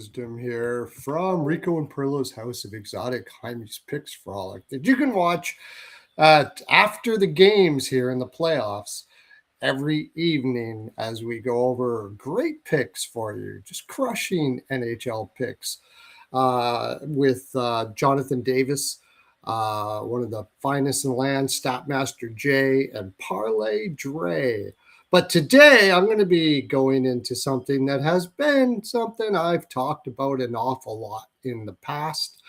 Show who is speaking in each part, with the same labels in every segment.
Speaker 1: wisdom here from Rico and Perlo's House of Exotic Jaime's Picks Frolic that you can watch after the games here in the playoffs every evening as we go over great picks for you, just crushing NHL picks with Jonathan Davis, one of the finest in the land, Statmaster Jay, and Parlay Dre. But today I'm going to be going into something that has been something I've talked about an awful lot in the past.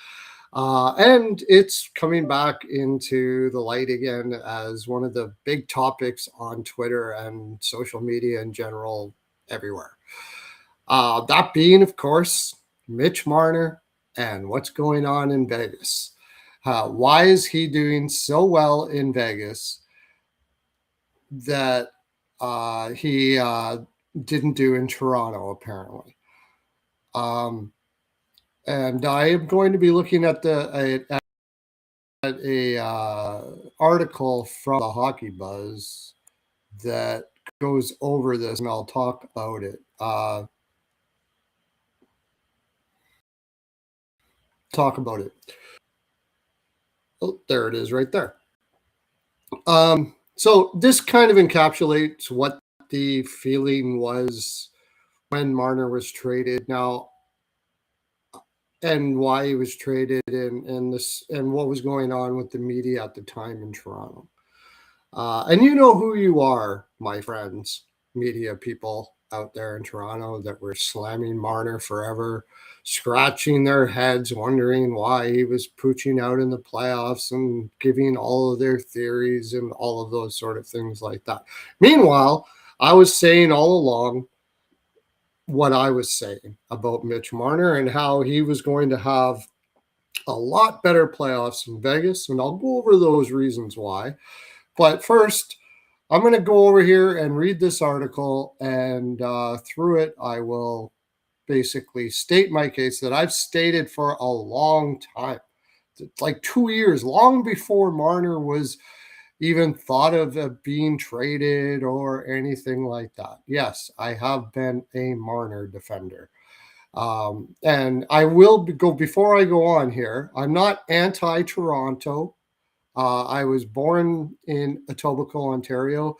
Speaker 1: And it's coming back into the light again as one of the big topics on Twitter and social media in general everywhere. That being, of course, Mitch Marner and what's going on in Vegas. Why is he doing so well in Vegas that he didn't do in Toronto, apparently? And I am going to be looking at a article from the Hockey Buzz that goes over this, and I'll talk about it. Oh, there it is, right there. So this kind of encapsulates what the feeling was when Marner was traded. Now, and why he was traded, and what was going on with the media at the time in Toronto. And you know who you are, my friends, media people out there in Toronto that were slamming Marner forever, scratching their heads, wondering why he was pooching out in the playoffs and giving all of their theories and all of those sort of things like that. Meanwhile, I was saying all along what I was saying about Mitch Marner and how he was going to have a lot better playoffs in Vegas, and I'll go over those reasons why. But first, I'm going to go over here and read this article, and through it, I will basically state my case that I've stated for a long time. It's like 2 years, long before Marner was even thought of being traded or anything like that. Yes, I have been a Marner defender. And I will go, before I go on here, I'm not anti-Toronto. I was born in Etobicoke, Ontario,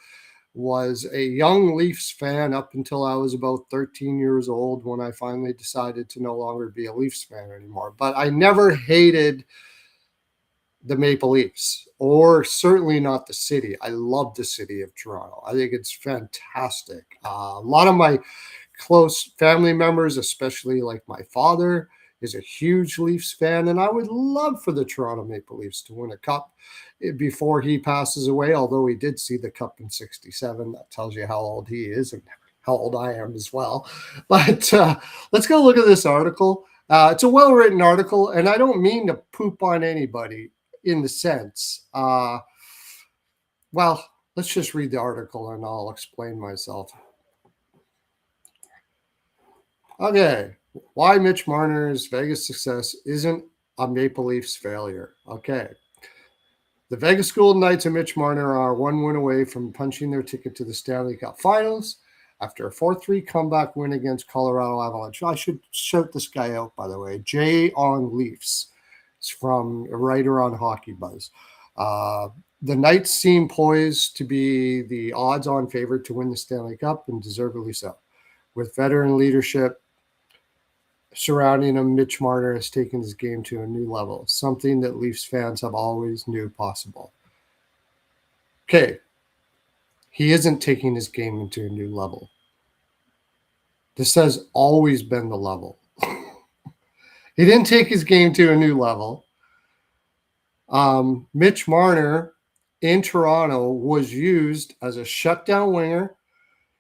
Speaker 1: was a young Leafs fan up until I was about 13 years old when I finally decided to no longer be a Leafs fan anymore. But I never hated the Maple Leafs, or certainly not the city. I love the city of Toronto. I think it's fantastic. A lot of my close family members, especially like my father, is a huge Leafs fan, and I would love for the Toronto Maple Leafs to win a cup before he passes away, although he did see the cup in 67. That tells you how old he is and how old I am as well. But let's go look at this article. It's a well-written article, and I don't mean to poop on anybody in the sense. Well, let's just read the article and I'll explain myself. Okay, why Mitch Marner's Vegas success isn't a Maple Leafs failure. Okay. The Vegas Golden Knights and Mitch Marner are one win away from punching their ticket to the Stanley Cup Finals after a 4-3 comeback win against Colorado Avalanche. I should shout this guy out, by the way. Jay on Leafs. It's from a writer on Hockey Buzz. The Knights seem poised to be the odds-on favorite to win the Stanley Cup, and deservedly so. With veteran leadership surrounding him, Mitch Marner has taken his game to a new level, something that Leafs fans have always knew possible. Okay, he isn't taking his game into a new level. This has always been the level. He didn't take his game to a new level. Mitch Marner in Toronto was used as a shutdown winger.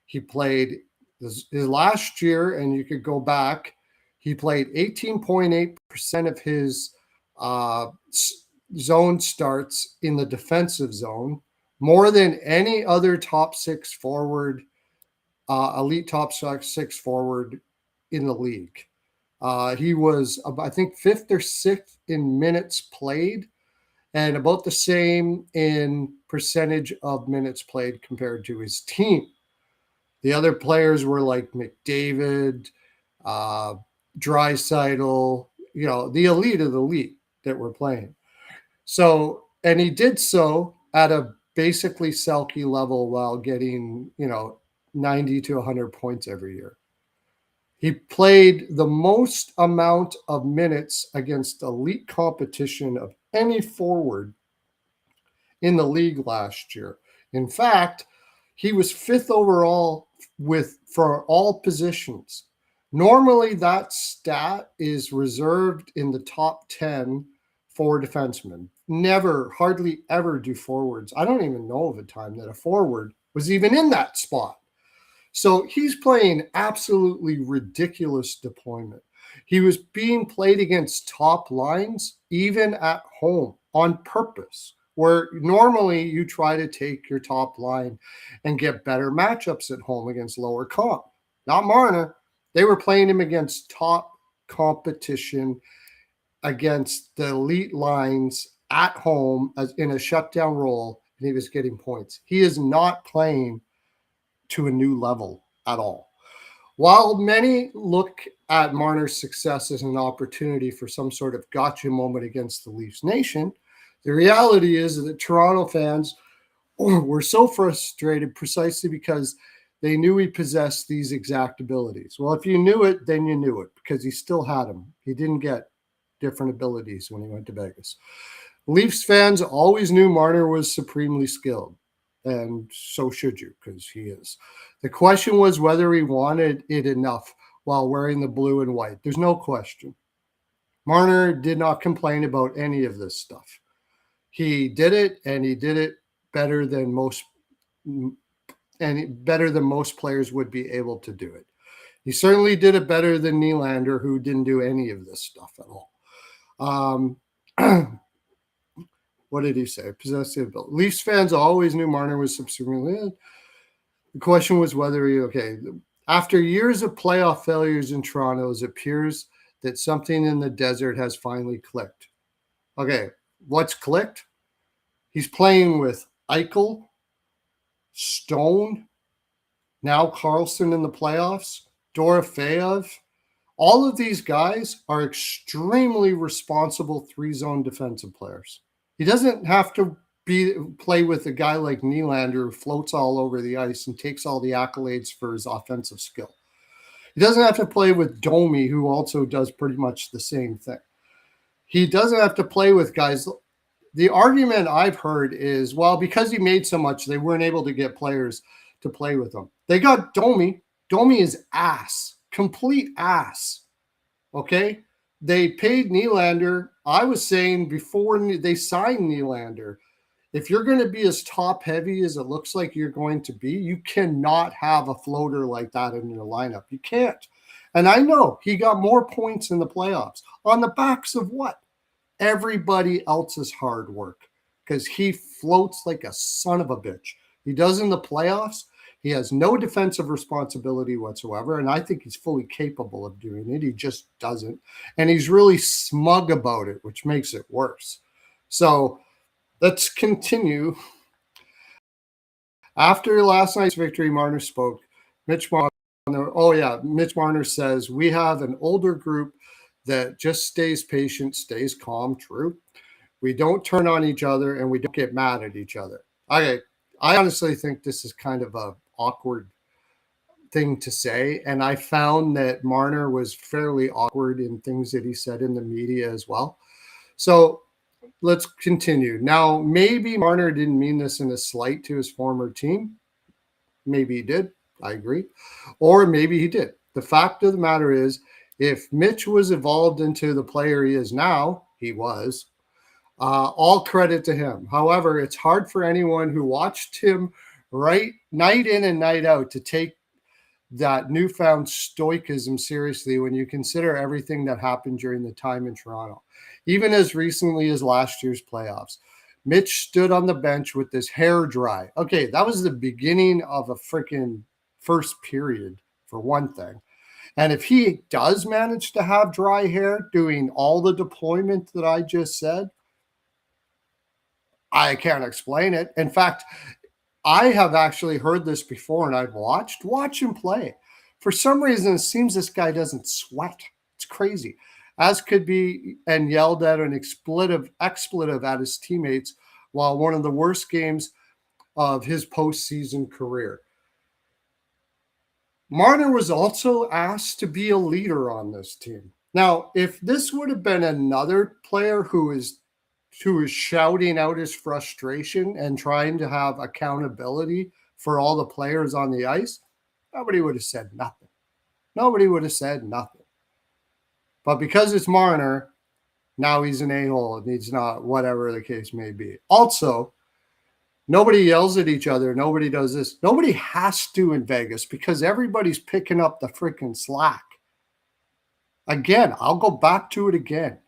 Speaker 1: He played his last year, and you could go back, he played 18.8% of his zone starts in the defensive zone, more than any other top six forward, elite top six forward in the league. He was, I think, 5th or 6th in minutes played and about the same in percentage of minutes played compared to his team. The other players were like McDavid, Draisaitl, the elite of the elite that were playing. So, and he did so at a basically Selke level while getting, 90 to 100 points every year. He played the most amount of minutes against elite competition of any forward in the league last year. In fact, he was fifth overall for all positions. Normally, that stat is reserved in the top 10 for defensemen. Never, hardly ever do forwards. I don't even know of a time that a forward was even in that spot. So he's playing absolutely ridiculous deployment. He was being played against top lines, even at home, on purpose, where normally you try to take your top line and get better matchups at home against lower comp. Not Marner. They were playing him against top competition, against the elite lines at home as in a shutdown role, and he was getting points. He is not playing to a new level at all. While many look at Marner's success as an opportunity for some sort of gotcha moment against the Leafs Nation, the reality is that Toronto fans were so frustrated precisely because they knew he possessed these exact abilities. Well, if you knew it, then you knew it because he still had them. He didn't get different abilities when he went to Vegas. Leafs fans always knew Marner was supremely skilled, and so should you, because he is. The question was whether he wanted it enough while wearing the blue and white. There's no question. Marner did not complain about any of this stuff. He did it, and he did it better than most players would be able to do it. He certainly did it better than Nylander, who didn't do any of this stuff at all. What did he say? Possessive ability. Leafs fans always knew Marner was subservient. The question was whether after years of playoff failures in Toronto, it appears that something in the desert has finally clicked. Okay, what's clicked? He's playing with Eichel, Stone, now Carlson in the playoffs, Dorofeyev. All of these guys are extremely responsible three-zone defensive players. He doesn't have to play with a guy like Nylander who floats all over the ice and takes all the accolades for his offensive skill. He doesn't have to play with Domi, who also does pretty much the same thing. He doesn't have to play with guys. The argument I've heard is, well, because he made so much, they weren't able to get players to play with him. They got Domi. Domi is ass, complete ass. Okay? They paid Nylander. I was saying before they signed Nylander, if you're going to be as top heavy as it looks like you're going to be, you cannot have a floater like that in your lineup. You can't. And I know he got more points in the playoffs on the backs of what? Everybody else's hard work, because he floats like a son of a bitch. He does in the playoffs. He has no defensive responsibility whatsoever, and I think he's fully capable of doing it. He just doesn't. And he's really smug about it, which makes it worse. So let's continue. After last night's victory, Marner spoke. Mitch Marner says, we have an older group that just stays patient, stays calm. True. We don't turn on each other, and we don't get mad at each other. Okay. I honestly think this is kind of a awkward thing to say, and I found that Marner was fairly awkward in things that he said in the media as well. So let's continue. Now, maybe Marner didn't mean this in a slight to his former team. Maybe he did. I agree. Or maybe he did. The fact of the matter is, if Mitch was evolved into the player he is now, he was. All credit to him. However, it's hard for anyone who watched him night in and night out to take that newfound stoicism seriously when you consider everything that happened during the time in Toronto. Even as recently as last year's playoffs, Mitch stood on the bench with his hair dry. Okay, that was the beginning of a freaking first period, for one thing. And if he does manage to have dry hair doing all the deployment that I just said, I can't explain it. In fact, I have actually heard this before, and I've watch him play. For some reason, it seems this guy doesn't sweat. It's crazy. As could be, and yelled at an expletive at his teammates while one of the worst games of his postseason career. Marner was also asked to be a leader on this team. Now, if this would have been another player who is shouting out his frustration and trying to have accountability for all the players on the ice, nobody would have said nothing. Nobody would have said nothing. But because it's Marner, now he's an a-hole and he's not, whatever the case may be. Also, nobody yells at each other. Nobody does this. Nobody has to in Vegas because everybody's picking up the freaking slack. Again, I'll go back to it again.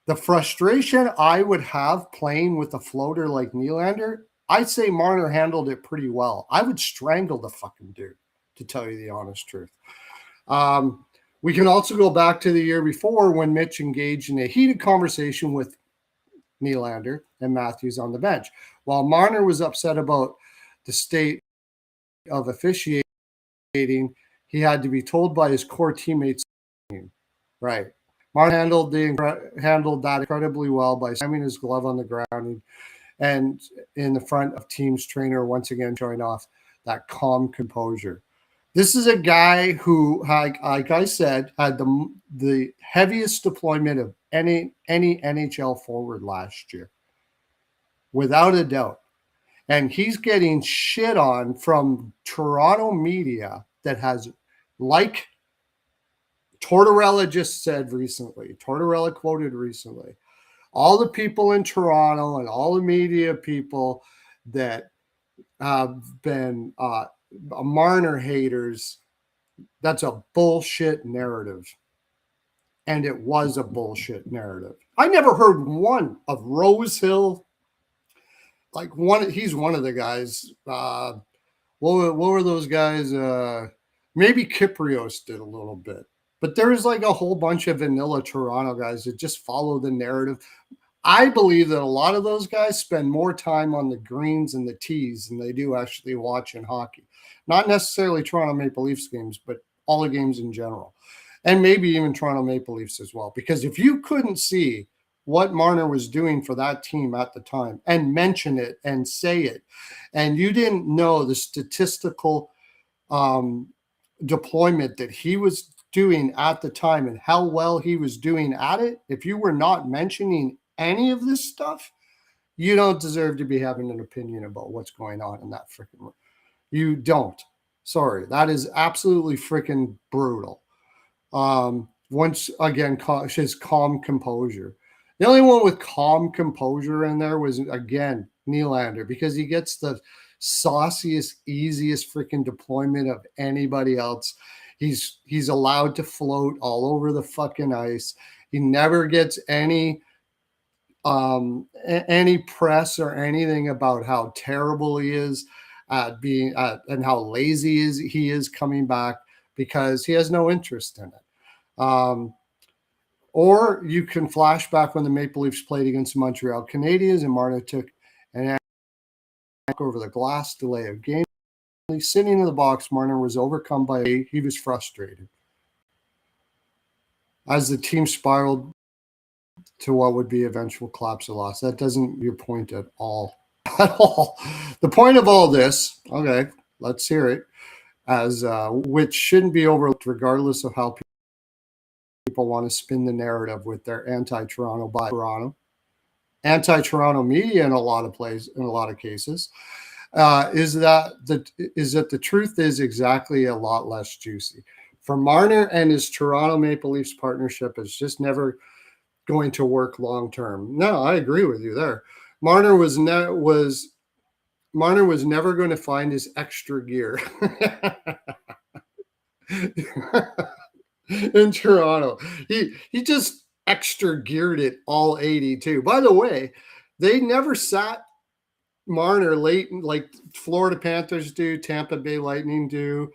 Speaker 1: The frustration I would have playing with a floater like Nylander, I'd say Marner handled it pretty well. I would strangle the fucking dude, to tell you the honest truth. We can also go back to the year before when Mitch engaged in a heated conversation with Nylander and Matthews on the bench. While Marner was upset about the state of officiating, he had to be told by his core teammates. Right. Marner handled that incredibly well by slamming his glove on the ground and in the front of team's trainer, once again showing off that calm composure. This is a guy who, like I said, had the heaviest deployment of any NHL forward last year, without a doubt. And he's getting shit on from Toronto media that has, like Tortorella just said recently, Tortorella quoted recently, all the people in Toronto and all the media people that have been Marner haters, that's a bullshit narrative. And it was a bullshit narrative. I never heard one of Rosehill. Like he's one of the guys. What were those guys? Maybe Kyprios did a little bit. But there's like a whole bunch of vanilla Toronto guys that just follow the narrative. I believe that a lot of those guys spend more time on the greens and the tees than they do actually watching hockey. Not necessarily Toronto Maple Leafs games, but all the games in general. And maybe even Toronto Maple Leafs as well. Because if you couldn't see what Marner was doing for that team at the time and mention it and say it, and you didn't know the statistical deployment that he was doing at the time and how well he was doing at it, if you were not mentioning any of this stuff, you don't deserve to be having an opinion about what's going on in that freaking room. You don't. Sorry. That is absolutely freaking brutal. Once again, his calm composure. The only one with calm composure in there was, again, Nylander, because he gets the sauciest, easiest freaking deployment of anybody else. He's allowed to float all over the fucking ice. He never gets any press or anything about how terrible he is at being and how lazy he is coming back, because he has no interest in it. Or you can flash back when the Maple Leafs played against the Montreal Canadiens and Marner took an over the glass delay of game. Sitting in the box, Marner was overcome he was frustrated as the team spiraled to what would be eventual collapse of loss. That doesn't your point at all. At all. The point of all this, okay, let's hear it, as which shouldn't be overlooked regardless of how people want to spin the narrative with their anti-Toronto by Toronto, anti-Toronto media in a lot of cases. Is that the truth is exactly a lot less juicy. For Marner and his Toronto Maple Leafs partnership is just never going to work long term. No, I agree with you there. Marner was never going to find his extra gear in Toronto. He just extra geared it all 82. By the way, they never sat Marner late like Florida Panthers do, Tampa Bay Lightning do.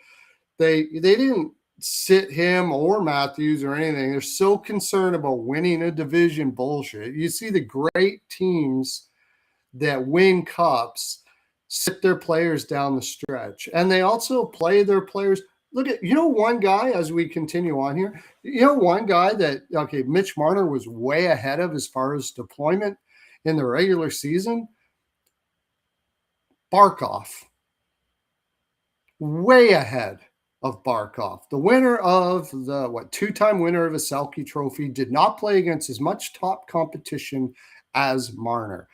Speaker 1: They didn't sit him or Matthews or anything. They're so concerned about winning a division bullshit. You see the great teams that win cups sit their players down the stretch, and they also play their players look at, one guy as we continue on here, one guy that, okay, Mitch Marner was way ahead of as far as deployment in the regular season. Barkov, way ahead of Barkov. The winner of the, two-time winner of a Selke Trophy, did not play against as much top competition as Marner.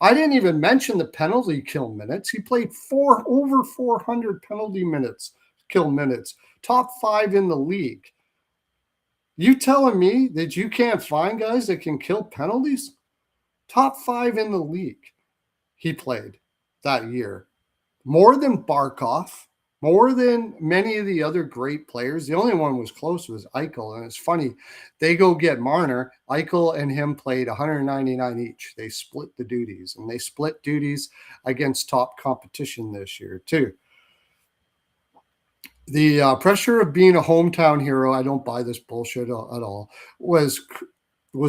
Speaker 1: I didn't even mention the penalty kill minutes. He played over 400 penalty kill minutes, top 5 in the league. You telling me that you can't find guys that can kill penalties? Top 5 in the league he played that year. More than Barkov, more than many of the other great players. The only one was close was Eichel. And it's funny, they go get Marner. Eichel and him played 199 each. They split the duties, and they split duties against top competition this year too. The pressure of being a hometown hero, I don't buy this bullshit at all, was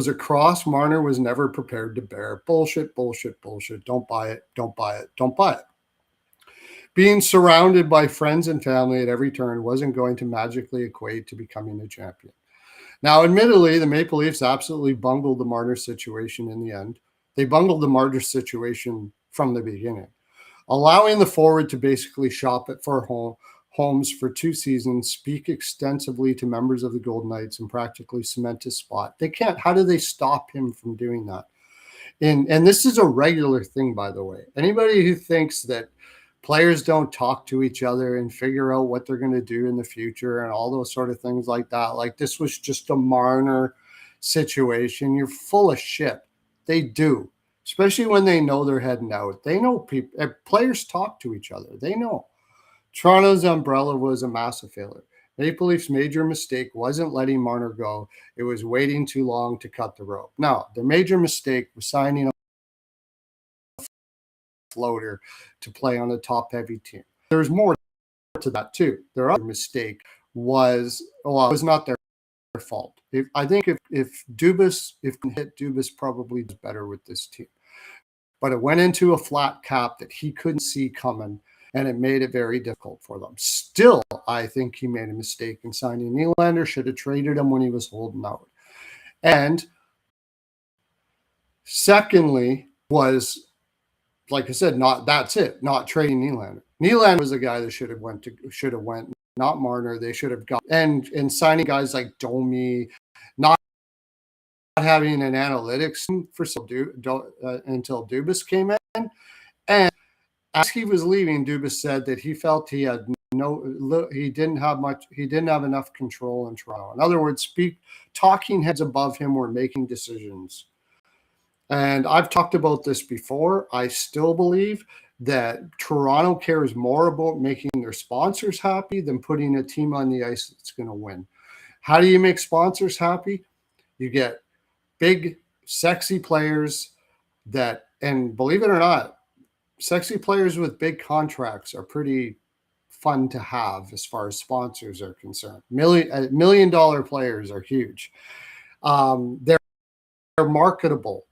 Speaker 1: a cross Marner was never prepared to bear. Bullshit. Don't buy it. Being surrounded by friends and family at every turn wasn't going to magically equate to becoming a champion. Now, admittedly, the Maple Leafs absolutely bungled the Marner situation in the end. They bungled the Marner situation from the beginning, allowing the forward to basically shop it for homes for 2 seasons, speak extensively to members of the Golden Knights, and practically cement his spot. They can't. How do they stop him from doing that? And this is a regular thing, by the way. Anybody who thinks that players don't talk to each other and figure out what they're going to do in the future and all those sort of things like that, like this was just a Marner situation, you're full of shit. They do, especially when they know they're heading out. They know people, players talk to each other. They know. Toronto's umbrella was a massive failure. Maple Leafs' major mistake wasn't letting Marner go. It was waiting too long to cut the rope. Now, the major mistake was signing a floater to play on a top-heavy team. There's more to that, too. Their other mistake was not their fault. I think if Dubas probably does better with this team. But it went into a flat cap that he couldn't see coming, and it made it very difficult for them. Still, I think he made a mistake in signing Nylander. Should have traded him when he was holding out. And secondly was, like I said, not trading Nylander. Nylander was the guy that should have went, not Marner. They should have got and signing guys like Domi, not having an analytics for until Dubas came in. And as he was leaving, Dubas said that he felt he didn't have enough control in Toronto. In other words, talking heads above him were making decisions. And I've talked about this before. I still believe that Toronto cares more about making their sponsors happy than putting a team on the ice that's going to win. How do you make sponsors happy? You get big, sexy players and believe it or not, sexy players with big contracts are pretty fun to have as far as sponsors are concerned. $1 million players are huge. They're marketable.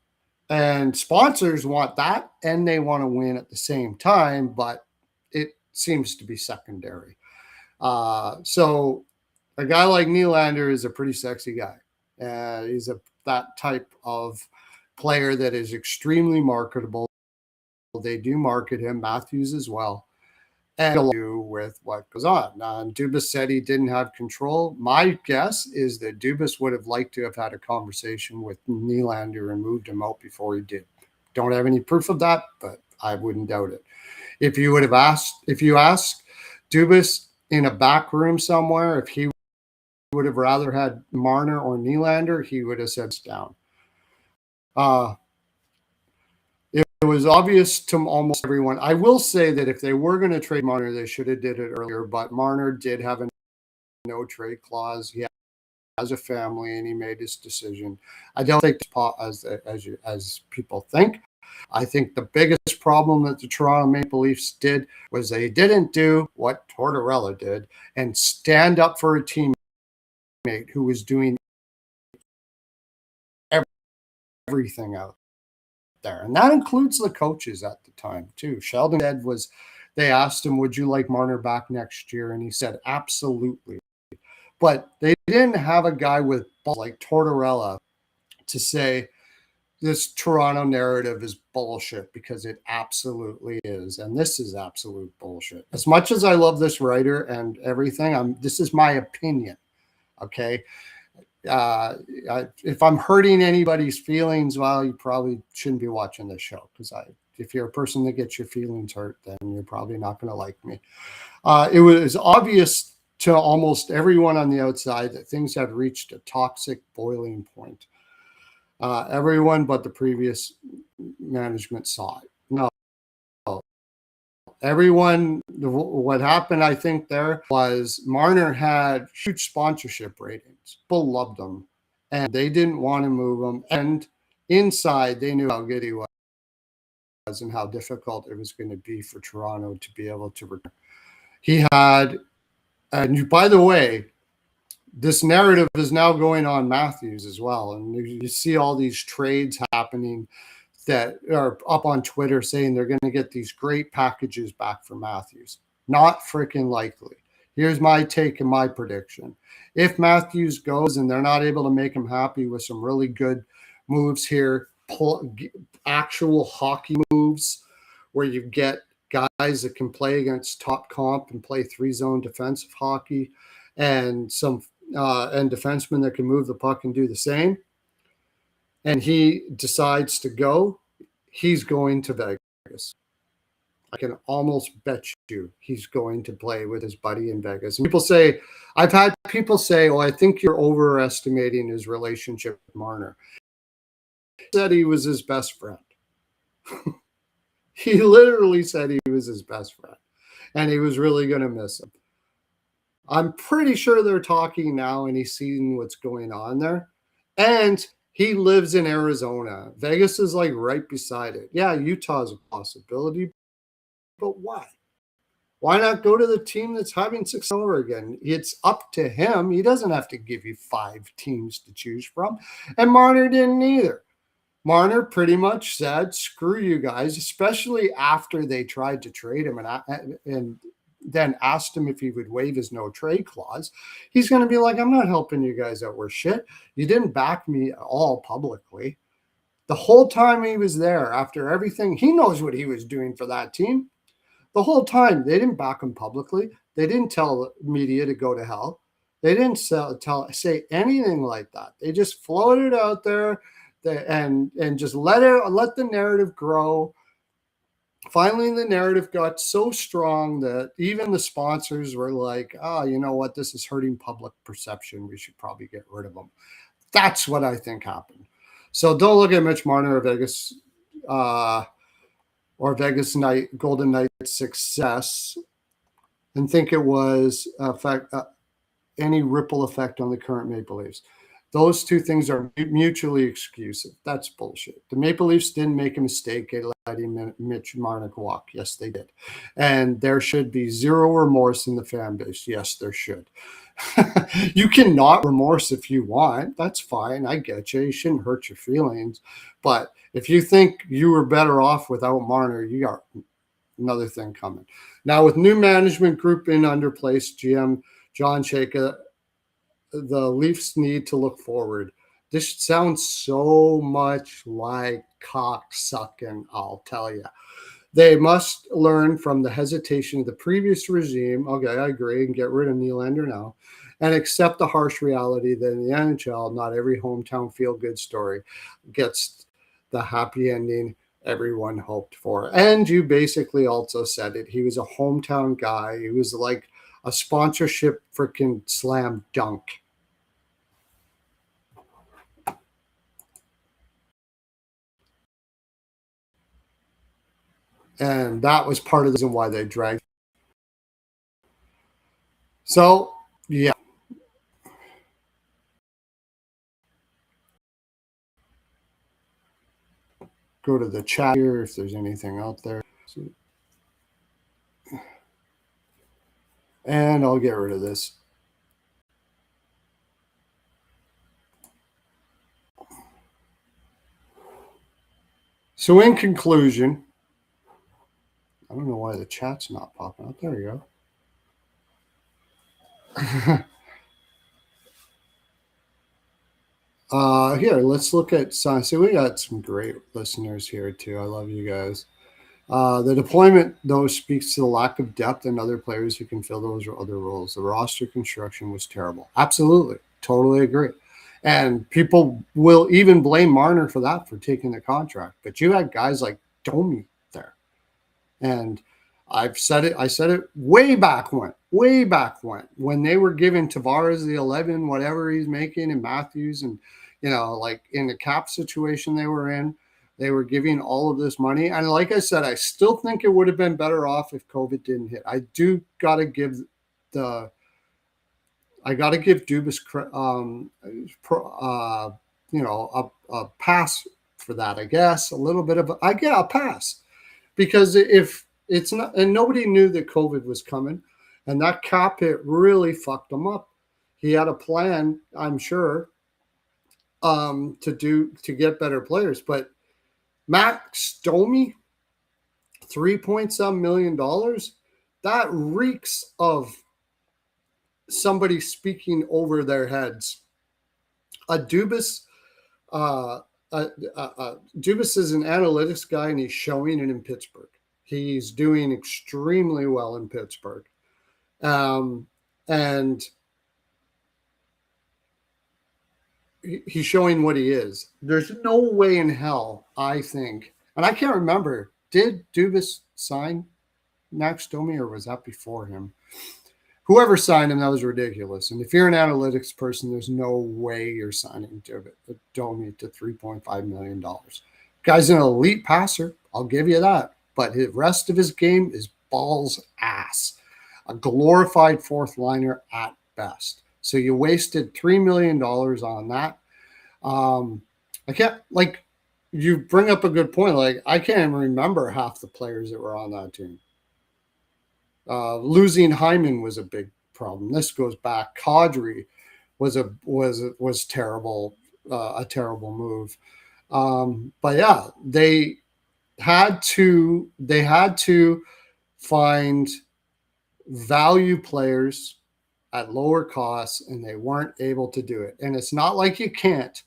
Speaker 1: And sponsors want that, and they want to win at the same time, but it seems to be secondary. So a guy like Nylander is a pretty sexy guy. He's that type of player that is extremely marketable. They do market him, Matthews as well, and do with what goes on. And Dubas said he didn't have control. My guess is that Dubas would have liked to have had a conversation with Nylander and moved him out before he did. Don't have any proof of that, but I wouldn't doubt it. If you ask Dubas in a back room somewhere, if he would have rather had Marner or Nylander, he would have said down. It was obvious to almost everyone. I will say that if they were going to trade Marner, they should have did it earlier. But Marner did have a no trade clause. He has a family, and he made his decision. I don't think as people think. I think the biggest problem that the Toronto Maple Leafs did was they didn't do what Tortorella did and stand up for a teammate who was doing everything out there, and that includes the coaches at the time too. Sheldon said was They asked him, would you like Marner back next year? And he said, absolutely. But they didn't have a guy with balls like Tortorella to say this Toronto narrative is bullshit, because it absolutely is. And this is absolute bullshit. As much as I love this writer and everything, this is my opinion. Okay. If I'm hurting anybody's feelings, well, you probably shouldn't be watching this show, because if you're a person that gets your feelings hurt, then you're probably not going to like me. It was obvious to almost everyone on the outside that things had reached a toxic boiling point. Everyone but the previous management saw it. No, everyone, what happened, I think, there was Marner had huge sponsorship ratings. People loved him, and they didn't want to move him. And inside, they knew how good he was and how difficult it was going to be for Toronto to be able to return. He had, and by the way, this narrative is now going on Matthews as well. And you see all these trades happening that are up on Twitter saying they're going to get these great packages back for Matthews. Not freaking likely. Here's my take and my prediction. If Matthews goes and they're not able to make him happy with some really good moves here, actual hockey moves where you get guys that can play against top comp and play 3-zone defensive hockey, and and defensemen that can move the puck and do the same, and he decides to go, he's going to Vegas. I can almost bet you he's going to play with his buddy in Vegas. And I've had people say, oh, I think you're overestimating his relationship with Marner. He said he was his best friend. He literally said he was his best friend, and he was really going to miss him. I'm pretty sure they're talking now, and he's seeing what's going on there. And he lives in Arizona. Vegas is like right beside it. Yeah, Utah's a possibility, but why? Why not go to the team that's having success over again? It's up to him. He doesn't have to give you 5 teams to choose from. And Marner didn't either. Marner pretty much said, screw you guys, especially after they tried to trade him and then asked him if he would waive his no trade clause. He's going to be like, I'm not helping you guys out with shit. You didn't back me at all publicly. The whole time he was there, after everything, he knows what he was doing for that team. The whole time, they didn't back him publicly. They didn't tell media to go to hell. They didn't say anything like that. They just floated out there and just let the narrative grow. Finally, the narrative got so strong that even the sponsors were like, oh, you know what? This is hurting public perception. We should probably get rid of them. That's what I think happened. So don't look at Mitch Marner or Vegas Golden Knights success and think it was any ripple effect on the current Maple Leafs. Those two things are mutually exclusive. That's bullshit. The Maple Leafs didn't make a mistake letting Mitch Marner walk. Yes, they did. And there should be zero remorse in the fan base. Yes, there should. You can not remorse if you want. That's fine. I get you. You shouldn't hurt your feelings. But if you think you were better off without Marner, you got another thing coming. Now, with new management group in under place, GM John Shaka, the Leafs need to look forward. This sounds so much like cocksucking, I'll tell you. They must learn from the hesitation of the previous regime. Okay, I agree, and get rid of Nylander now, and accept the harsh reality that in the NHL, not every hometown feel-good story gets the happy ending everyone hoped for. And you basically also said it. He was a hometown guy. He was like a sponsorship freaking slam dunk. And that was part of the reason why they dragged. So, yeah. Go to the chat here if there's anything out there. And I'll get rid of this. So in conclusion, I don't know why why the chat's not popping up. There you go. Here, let's look at some. See, we got some great listeners here too. I love you guys. The deployment, though, speaks to the lack of depth and other players who can fill those other roles. The roster construction was terrible. Absolutely. Totally agree. And people will even blame Marner for that, for taking the contract. But you had guys like Domi there. And I said it way back when they were giving Tavares the 11, whatever he's making, and Matthews, and, like in the cap situation they were in, they were giving all of this money. And like I said, I still think it would have been better off if COVID didn't hit. I do got to give Dubas, a pass for that, I guess. A little bit of a pass. Because if it's not, and nobody knew that COVID was coming, and that cap hit really fucked him up. He had a plan, I'm sure, to get better players. But Max Domi, $3.7 million, that reeks of somebody speaking over their heads. Dubas is an analytics guy, and he's showing it in Pittsburgh. He's doing extremely well in Pittsburgh. And he's showing what he is. There's no way in hell, I think, and I can't remember, did Dubas sign Max Domi, or was that before him? Whoever signed him, that was ridiculous. And if you're an analytics person, there's no way you're signing Domi to $3.5 million. Guy's an elite passer, I'll give you that. But the rest of his game is balls ass. A glorified fourth liner at best. So you wasted $3 million on that. I can't, you bring up a good point. I can't even remember half the players that were on that team. Losing Hyman was a big problem. This goes back. Kadri was terrible, a terrible move. But yeah, they had to find value players at lower costs, and they weren't able to do it. And it's not like you can't.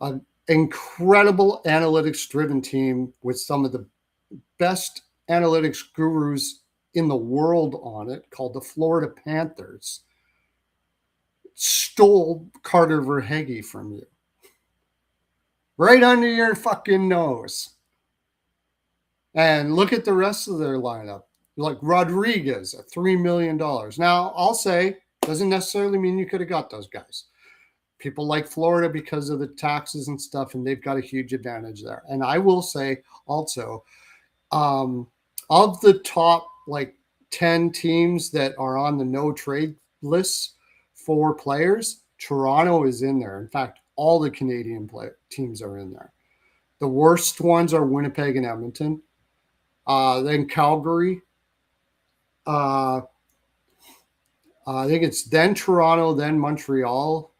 Speaker 1: An incredible analytics-driven team with some of the best analytics gurus in the world on it, called the Florida Panthers, stole Carter Verhaeghe from you. Right under your fucking nose. And look at the rest of their lineup. Like Rodriguez at $3 million. Now, I'll say, doesn't necessarily mean you could have got those guys. People like Florida because of the taxes and stuff, and they've got a huge advantage there. And I will say also, of the top 10 teams that are on the no trade lists for players, Toronto is in there. In fact, all the Canadian teams are in there. The worst ones are Winnipeg and Edmonton. Then Calgary. I think it's then Toronto, then Montreal.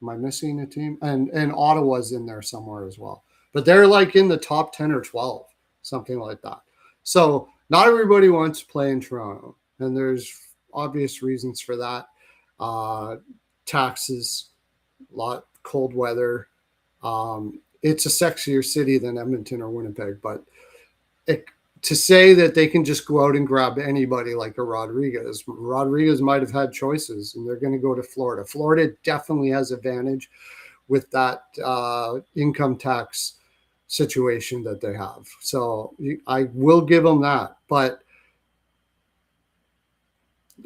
Speaker 1: Am I missing a team? And Ottawa's in there somewhere as well. But they're in the top 10 or 12, something like that. So not everybody wants to play in Toronto, and there's obvious reasons for that. Taxes, cold weather. It's a sexier city than Edmonton or Winnipeg, but to say that they can just go out and grab anybody like a Rodriguez might have had choices, and they're going to go to Florida. Florida definitely has advantage with that income tax situation that they have. So I will give them that. But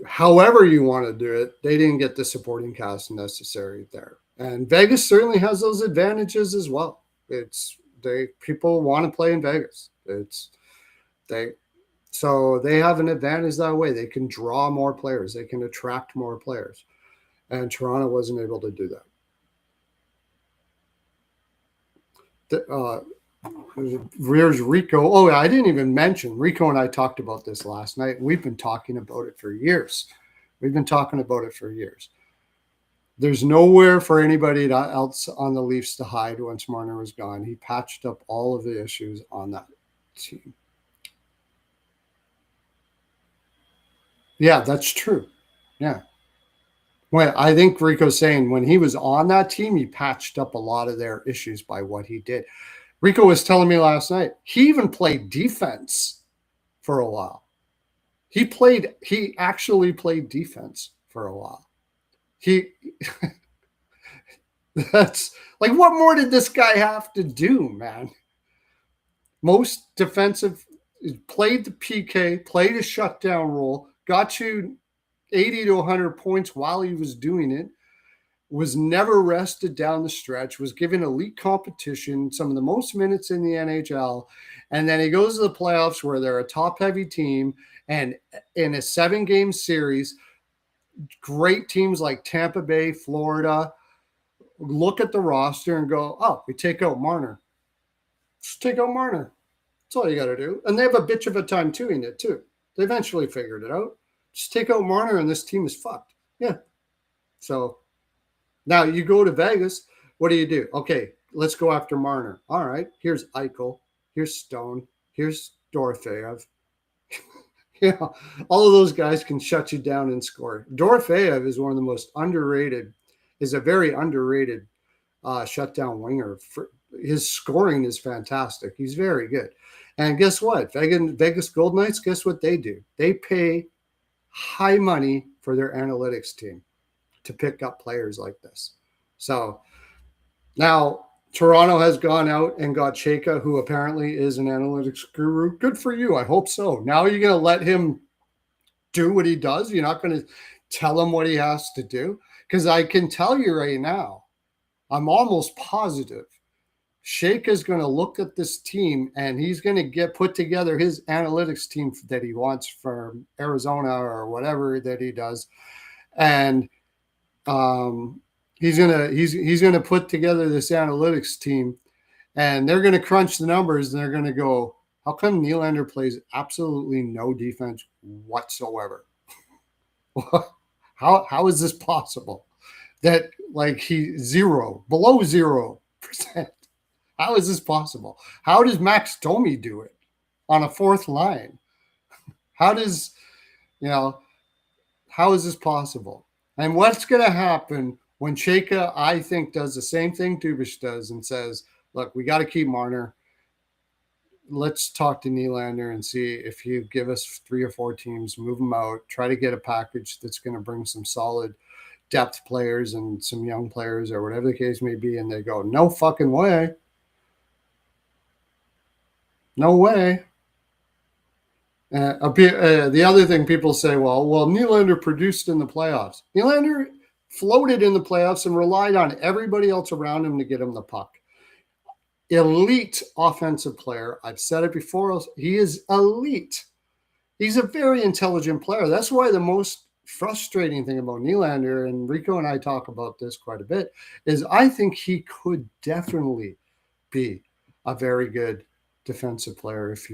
Speaker 1: however you want to do it, they didn't get the supporting cast necessary there. And Vegas certainly has those advantages as well. People want to play in Vegas. So they have an advantage that way. They can draw more players. They can attract more players. And Toronto wasn't able to do that. Here's Rico. Oh, I didn't even mention. Rico and I talked about this last night. We've been talking about it for years. There's nowhere for anybody else on the Leafs to hide once Marner was gone. He patched up all of the issues on that team. Yeah, that's true. Yeah. Well, I think Rico's saying when he was on that team, he patched up a lot of their issues by what he did. Rico was telling me last night, he even played defense for a while. He actually played defense for a while. He, that's like, what more did this guy have to do, man? Most defensive, played the PK, played a shutdown role, got you 80 to 100 points while he was doing it, was never rested down the stretch, was given elite competition, some of the most minutes in the NHL. And then he goes to the playoffs where they're a top heavy team. And in a 7-game series, great teams like Tampa Bay, Florida, look at the roster and go, oh, we take out Marner. Just take out Marner. That's all you got to do. And they have a bitch of a time doing it too. They eventually figured it out. Just take out Marner and this team is fucked. Yeah. So now you go to Vegas. What do? Okay, let's go after Marner. All right, here's Eichel. Here's Stone. Here's Dorofeyev. Yeah, all of those guys can shut you down and score. Dorofeyev is one of the most underrated, is a very underrated shutdown winger. His scoring is fantastic. He's very good. And guess what? Vegas Gold Knights, guess what they do? They pay high money for their analytics team to pick up players like this. So now Toronto has gone out and got Chayka, who apparently is an analytics guru. Good for you. I hope so. Now you're going to let him do what he does. You're not going to tell him what he has to do. Because I can tell you right now, I'm almost positive Shake is going to look at this team and he's going to put together his analytics team that he wants for Arizona or whatever that he does. And he's gonna put together this analytics team, and they're gonna crunch the numbers, and they're gonna go, how come Nylander plays absolutely no defense whatsoever? How is this possible? That like he below 0%. How is this possible? How does Max Domi do it on a fourth line? How is this possible? And what's going to happen when Chayka, I think, does the same thing Dubas does and says, look, we got to keep Marner. Let's talk to Nylander and see if you give us 3 or 4 teams, move them out, try to get a package that's going to bring some solid depth players and some young players or whatever the case may be. And they go, no fucking way. No way. The other thing people say, well, Nylander produced in the playoffs. Nylander floated in the playoffs and relied on everybody else around him to get him the puck. Elite offensive player. I've said it before. He is elite. He's a very intelligent player. That's why the most frustrating thing about Nylander, and Rico and I talk about this quite a bit, is I think he could definitely be a very good defensive player if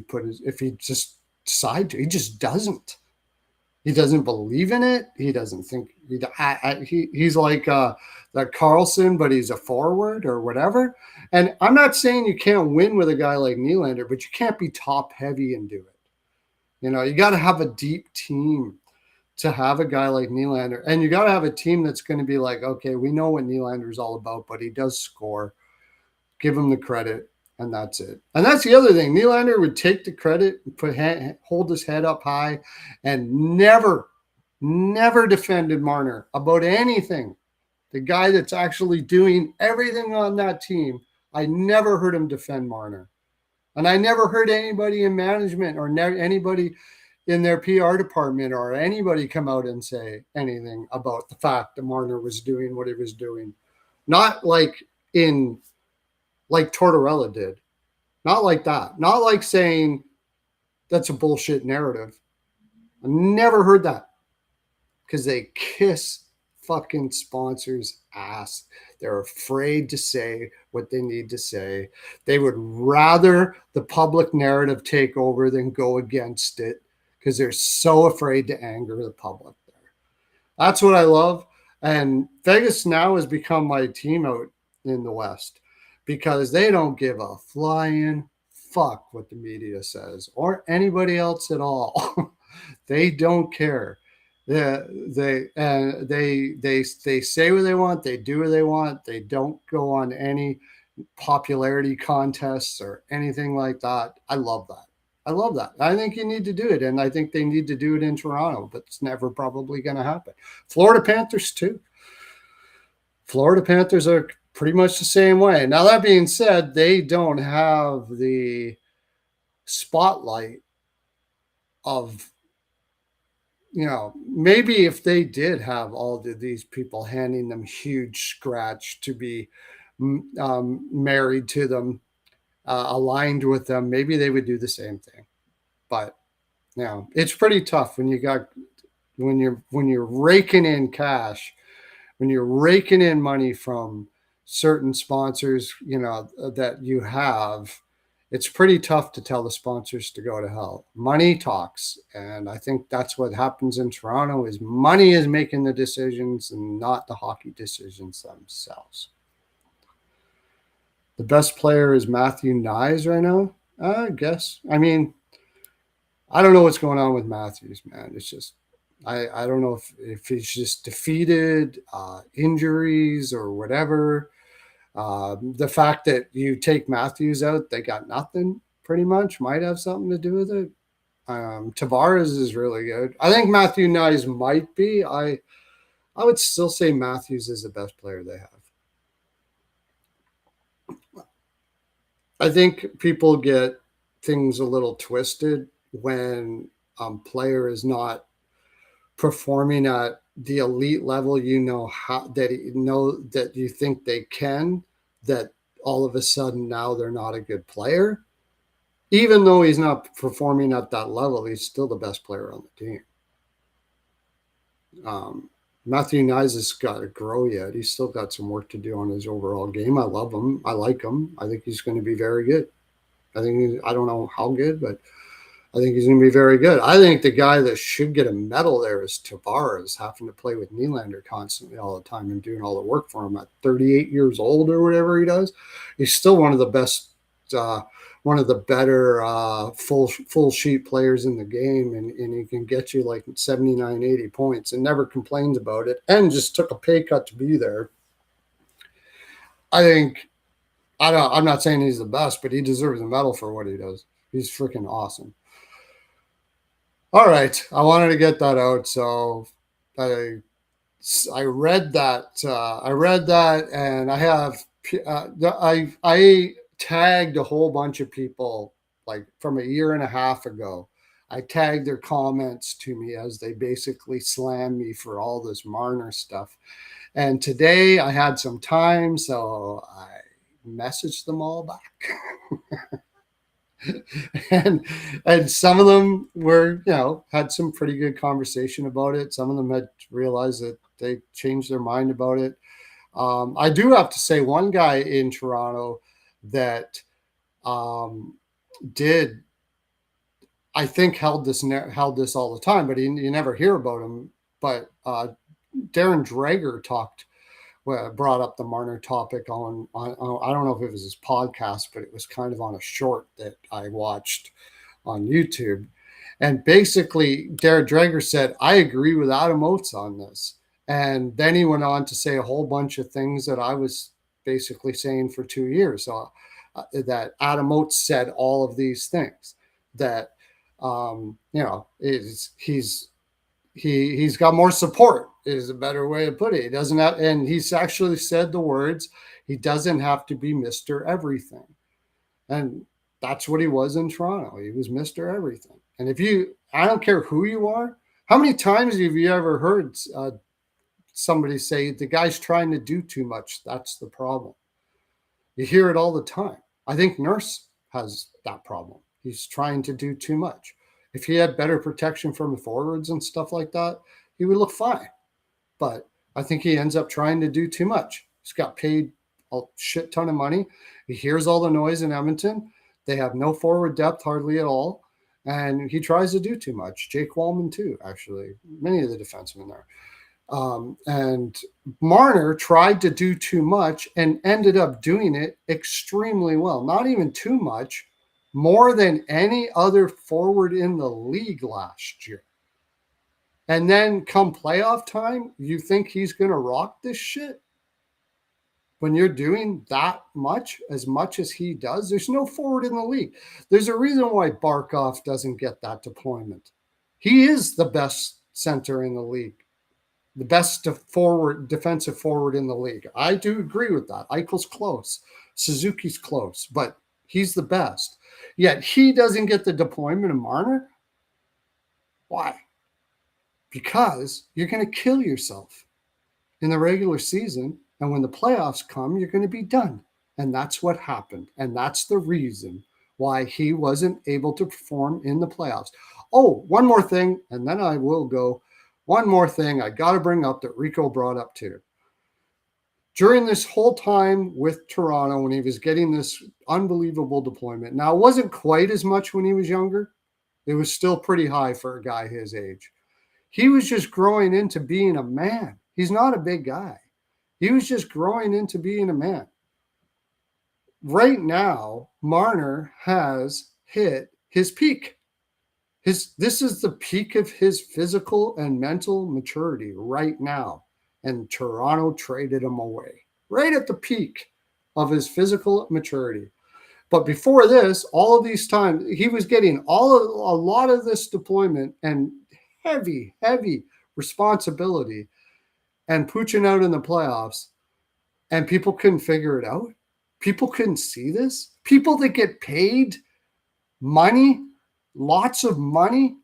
Speaker 1: he just decide to. He just doesn't. He doesn't believe in it. He doesn't think he's like that Carlson, but he's a forward or whatever. And I'm not saying you can't win with a guy like Nylander, but you can't be top heavy and do it. You got to have a deep team to have a guy like Nylander, and you got to have a team that's going to be like, okay, we know what Nylander is all about, but he does score. Give him the credit. And that's it. And that's the other thing. Nylander would take the credit, hold his head up high, and never defended Marner about anything. The guy that's actually doing everything on that team, I never heard him defend Marner. And I never heard anybody in management or anybody in their PR department or anybody come out and say anything about the fact that Marner was doing what he was doing. Not like Tortorella did. Not like that. Not like saying that's a bullshit narrative. I never heard that. Because they kiss fucking sponsors' ass. They're afraid to say what they need to say. They would rather the public narrative take over than go against it because they're so afraid to anger the public there. That's what I love. And Vegas now has become my team out in the West because they don't give a flying fuck what the media says or anybody else at all. They don't care. Yeah, they say what they want, they do what they want, they don't go on any popularity contests or anything like that. I love that. I love that. I think you need to do it, and I think they need to do it in Toronto, but it's never probably going to happen. Florida Panthers too. Florida Panthers are pretty much the same way. Now that being said, they don't have the spotlight of, maybe if they did have all these people handing them huge scratch to be married to them, aligned with them, maybe they would do the same thing. But it's pretty tough when you're raking in cash, when you're raking in money from certain sponsors, that you have. It's pretty tough to tell the sponsors to go to hell. Money talks, and I think that's what happens in Toronto. Is money is making the decisions and not the hockey decisions themselves. The best player is Matthew Nyes right now, I guess. I mean, I don't know what's going on with Matthews, man. It's just I don't know if he's just defeated, injuries or whatever. The fact that you take Matthews out, they got nothing pretty much, might have something to do with it. Tavares is really good. I think Matthew Nyes might be. I would still say Matthews is the best player they have. I think people get things a little twisted when player is not performing at the elite level. That you think they can, that all of a sudden now they're not a good player. Even though he's not performing at that level, he's still the best player on the team. Matthew Nyes has got to grow yet. He's still got some work to do on his overall game. I love him. I like him. I think he's going to be very good. I don't know how good, but I think he's going to be very good. I think the guy that should get a medal there is Tavares, having to play with Nylander constantly all the time and doing all the work for him at 38 years old or whatever he does. He's still one of the best, one of the better full sheet players in the game, and he can get you like 79, 80 points and never complains about it, and just took a pay cut to be there. I'm not saying he's the best, but he deserves a medal for what he does. He's freaking awesome. All right, I wanted to get that out, so I read that. And I have I tagged a whole bunch of people like from a year and a half ago. I tagged their comments to me as they basically slammed me for all this Marner stuff. And today I had some time, so I messaged them all back. and some of them were, had some pretty good conversation about it. Some of them had realized that they changed their mind about it. I do have to say, one guy in Toronto that did, I think, held this all the time, but you never hear about him. But Darren Dreger brought up the Marner topic on I don't know if it was his podcast, but it was kind of on a short that I watched on YouTube. And basically, Darren Dreger said, I agree with Adam Oates on this. And then he went on to say a whole bunch of things that I was basically saying for 2 years. That Adam Oates said all of these things. That he's got more support, is a better way to put it. He doesn't have, and he's actually said the words, he doesn't have to be Mr. Everything. And that's what he was in Toronto. He was Mr. Everything. And I don't care who you are, how many times have you ever heard somebody say the guy's trying to do too much? That's the problem. You hear it all the time. I think Nurse has that problem. He's trying to do too much. If he had better protection from the forwards and stuff like that, he would look fine. But I think he ends up trying to do too much. He's got paid a shit ton of money. He hears all the noise in Edmonton. They have no forward depth hardly at all. And he tries to do too much. Jake Wallman too, actually. Many of the defensemen there. And Marner tried to do too much and ended up doing it extremely well. Not even too much, more than any other forward in the league last year. And then come playoff time, you think he's going to rock this shit? When you're doing that much as he does, there's no forward in the league. There's a reason why Barkov doesn't get that deployment. He is the best center in the league, the best defensive forward in the league. I do agree with that. Eichel's close. Suzuki's close, but he's the best. Yet he doesn't get the deployment of Marner. Why? Because you're going to kill yourself in the regular season. And when the playoffs come, you're going to be done. And that's what happened. And that's the reason why he wasn't able to perform in the playoffs. Oh, one more thing, and then I will go. One more thing I got to bring up that Rico brought up too. During this whole time with Toronto, when he was getting this unbelievable deployment, now it wasn't quite as much when he was younger. It was still pretty high for a guy his age. He was just growing into being a man. He's not a big guy. He was just growing into being a man. Right now, Marner has hit his peak. This is the peak of his physical and mental maturity right now. And Toronto traded him away right at the peak of his physical maturity. But before this, all of these times, he was getting a lot of this deployment and heavy responsibility and pooching out in the playoffs, and people couldn't figure it out. People couldn't see this. People that get paid money, lots of money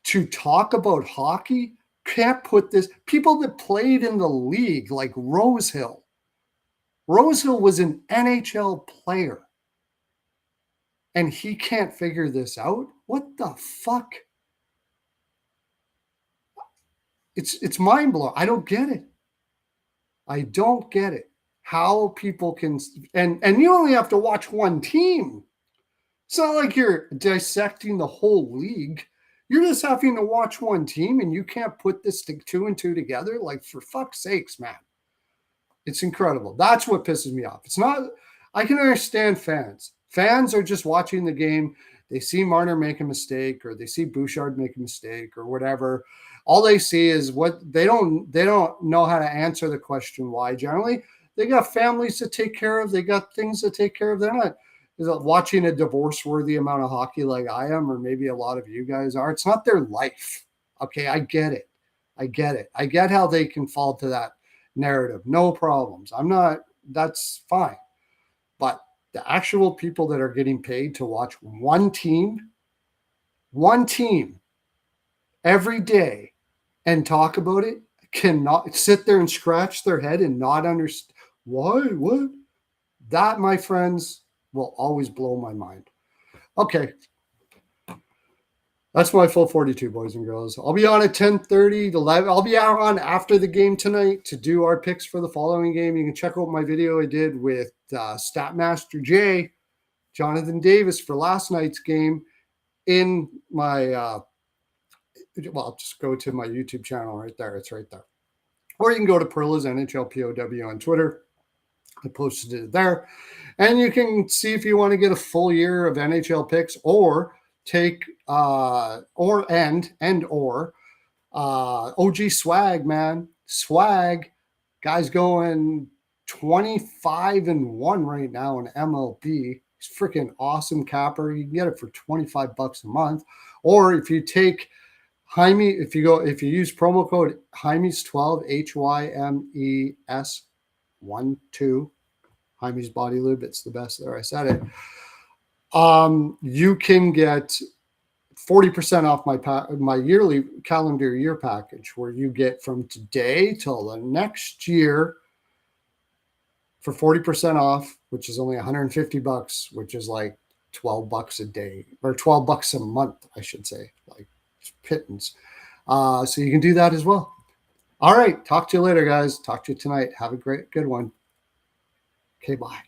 Speaker 1: to talk about hockey can't put this. People that played in the league like Rosehill. Rosehill was an NHL player. And he can't figure this out? What the fuck? It's mind-blowing. I don't get it. I don't get it. How people can, and you only have to watch one team. It's not like you're dissecting the whole league. You're just having to watch one team, and you can't put this two and two together. Like, for fuck's sakes, man. It's incredible. That's what pisses me off. It's not, I can understand fans. Fans are just watching the game. They see Marner make a mistake, or they see Bouchard make a mistake, or whatever. All they see is what they don't know how to answer the question why. Generally, they got families to take care of. They got things to take care of. They're not watching a divorce-worthy amount of hockey like I am, or maybe a lot of you guys are. It's not their life. Okay, I get it. I get how they can fall to that narrative. No problems. That's fine. But the actual people that are getting paid to watch one team every day and talk about it cannot sit there and scratch their head and not understand why, what? That, my friends, will always blow my mind. Okay. That's my full 42, boys and girls. I'll be on at 10:30 to 11. I'll be out on after the game tonight to do our picks for the following game. You can check out my video I did with Statmaster J, Jonathan Davis, for last night's game in my just go to my YouTube channel right there. It's right there. Or you can go to Perla's NHL POW on Twitter. I posted it there. And you can see if you want to get a full year of NHL picks, or take OG swag, man. Swag. Guys going 25-1 right now in MLB. It's freaking awesome capper. You can get it for $25 a month. Or if you take Jaime, if you use promo code Jaimes12, HYMES12, Jaime's Body Lube, it's the best there. I said it. You can get 40% off my yearly calendar year package, where you get from today till the next year for 40% off, which is only $150, which is like $12 a day, or $12 a month, I should say, like pittance. So you can do that as well. All right. Talk to you later, guys. Talk to you tonight. Have a good one. Okay, bye.